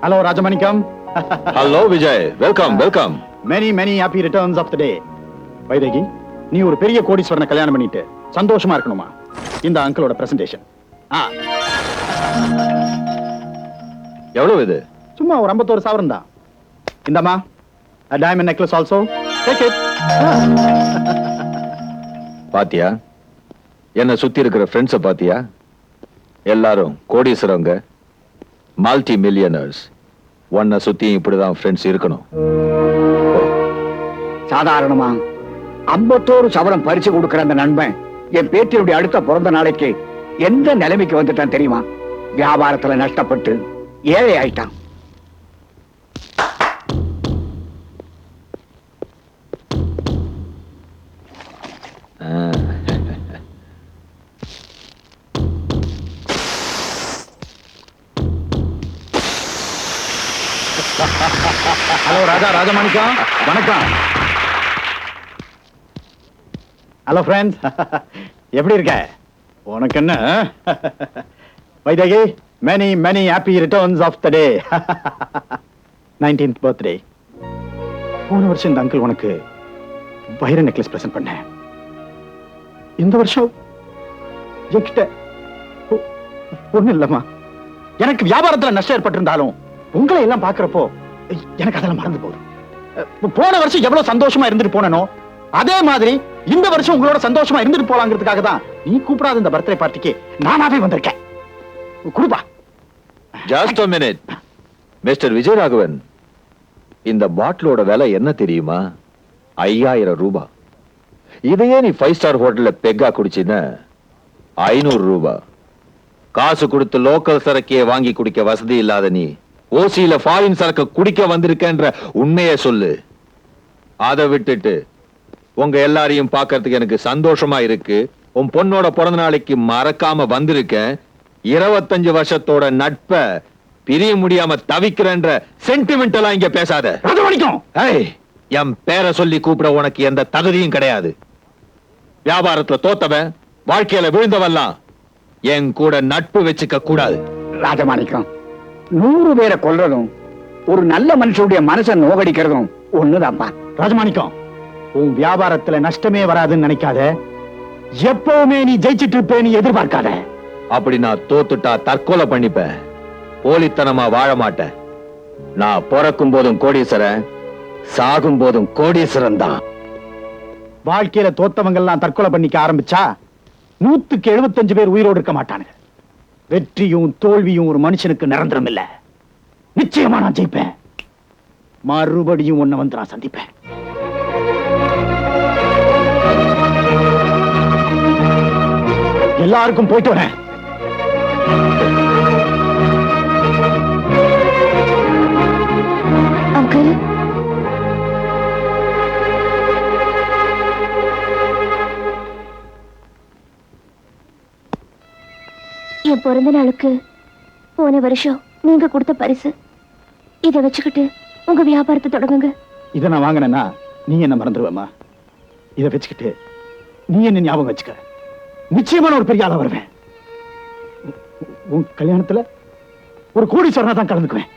Hello, Rajamanikam. Hello, Vijay. Welcome, welcome. Many happy returns of the day. Vaidehi, நீ ஒரு பெரிய கோடீஸ்வரனை கல்யாணம் பண்ணிட்டு சந்தோஷமா இருக்கணுமா? இந்த அங்கிளோட பிரசன்டேஷன். எவ்வளவு இது? சும்மா ஒரு 51,000 தான். இந்தமா, a diamond necklace also. Take it. பாத்தியா? என்ன சுத்தி இருக்கிற ஃப்ரெண்ட்ஸ பாத்தியா? எல்லாரும் கோடீஸ்வரங்க, மல்டி மில்லியனர்ஸ். ஒன்ன சுத்தி இப்படிதான் ஃப்ரெண்ட்ஸ் இருக்கணும். சாதாரணமா 51 சவரம் பரிசு கொடுக்கிற அந்த நண்பன் என் பேட்டியுடைய அடுத்த பிறந்த நாளைக்கு எந்த நிலைமைக்கு வந்துட்டான் தெரியுமா? வியாபாரத்துல நஷ்டப்பட்டு ஏழை ஆயிட்டான். ஹலோ ராஜமாணிக்கம், வணக்கம். ஹலோ ஃப்ரெண்ட்ஸ், எப்படி இருக்க? உனக்கு என்ன Vaidehi? many happy returns of the day. 19th birthday. போன வருஷம் இந்த அங்கிள் உனக்கு வைர நெக்லஸ் பிரசன்ட் பண்ணேன். இந்த வருஷம் என்கிட்ட ஒண்ணு இல்லம்மா. எனக்கு வியாபாரத்துல நஷ்டம் ஏற்பட்டிருந்தாலும் உங்களை எல்லாம் பாக்குறப்போ எனக்கு அதெல்லாம் மறந்து போகுது. போன வருஷம் எவ்வளவு சந்தோஷமா இருந்துட்டு போனனோ அதே மாதிரி இந்த வருஷம் உங்களோட சந்தோஷமா இருந்துட்டு போலாங்கிறதுக்காக தான் நீ கூப்பிடாத இந்த பர்த்டே பார்ட்டிக்கு நானாவே வந்திருக்கேன். குடுப்பா. Just a minute. Mister Vijayaraghavan, இந்த பாட்டிலோட விலை என்ன தெரியுமா? 5000 ரூபாய். இதையே நீ 5 ஸ்டார் ஹோட்டல்ல பெக்கா குடிச்சின 500 ரூபாய். காசு கொடுத்து லோக்கல் சரக்கையே வாங்கி குடிக்க வசதி இல்லாத நீ ஓசியில ஃபாரின் சரக்கு குடிக்க வந்திருக்கன்ற உண்மையை சொல்லு. அதை விட்டுட்டு உங்க எல்லாரையும் பார்க்கறதுக்கு எனக்கு சந்தோஷமா இருக்கு, உன் பொண்ணோட பிறந்த நாளைக்கு மறக்காம வந்திருக்கேன், 25 வருஷத்தோட நட்ப பிரிய முடியாம தவிக்கிறன்ற சென்டிமெண்ட் எல்லாம் இங்க பேசாத. என் பேரை சொல்லி கூப்பிட உனக்கு எந்த தகுதியும் கிடையாது. வியாபாரத்துல தோத்தவன், வாழ்க்கையில விழுந்தவெல்லாம் என் கூட நட்பு வச்சுக்க கூடாது. ராஜமாணிக்கம், 100 பேரை கொல்றதும் ஒரு நல்ல மனுஷனுடைய மனசை நோகடிக்கிறதும் ஒண்ணுதான்ப்பா. ராஜமாணிக்கம், உன் வியாபாரத்துல நஷ்டமே வராதுன்னு நினைக்காத. எப்பவுமே நீ ஜெயிச்சிட்டு இருப்பேன்னு எதிர்பார்க்காத. அப்படி நான் தோத்துட்டா தற்கொலை பண்ணிப்பேன், போலித்தனமா வாழ மாட்டேன். நான் பிறக்கும் போதும் கோடீஸ்வரன், சாகும் போதும் கோடீஸ்வரன் தான். வாழ்க்கையில தோத்தவங்க எல்லாம் தற்கொலை பண்ணிக்க ஆரம்பிச்சா 100க்கு 75 பேர் உயிரோடு இருக்க மாட்டானுங்க. வெற்றியும் தோல்வியும் ஒரு மனுஷனுக்கு நிரந்தரம் இல்ல. நிச்சயமா நான் ஜெயிப்பேன். மறுபடியும் உன்னை வந்து நான் சந்திப்பேன். எல்லாருக்கும் போயிட்டு வரேன். அங்கிள், என் பிறந்த நாளுக்கு போன வருஷம் நீங்க கொடுத்த பரிசு. இதை வச்சுக்கிட்டு உங்க வியாபாரத்தை தொடங்குங்க. இதை நான் வாங்கினேன்னா நீ என்ன மறந்துடுவேமா? இதை வச்சுக்கிட்டு நீ என்ன ஞாபகம் வச்சுக்க. நிச்சயமான ஒரு பெரிய ஆளா வருவேன். உன் கல்யாணத்துல ஒரு கோடீஸ்வரனா தான் கலந்துக்குவேன்.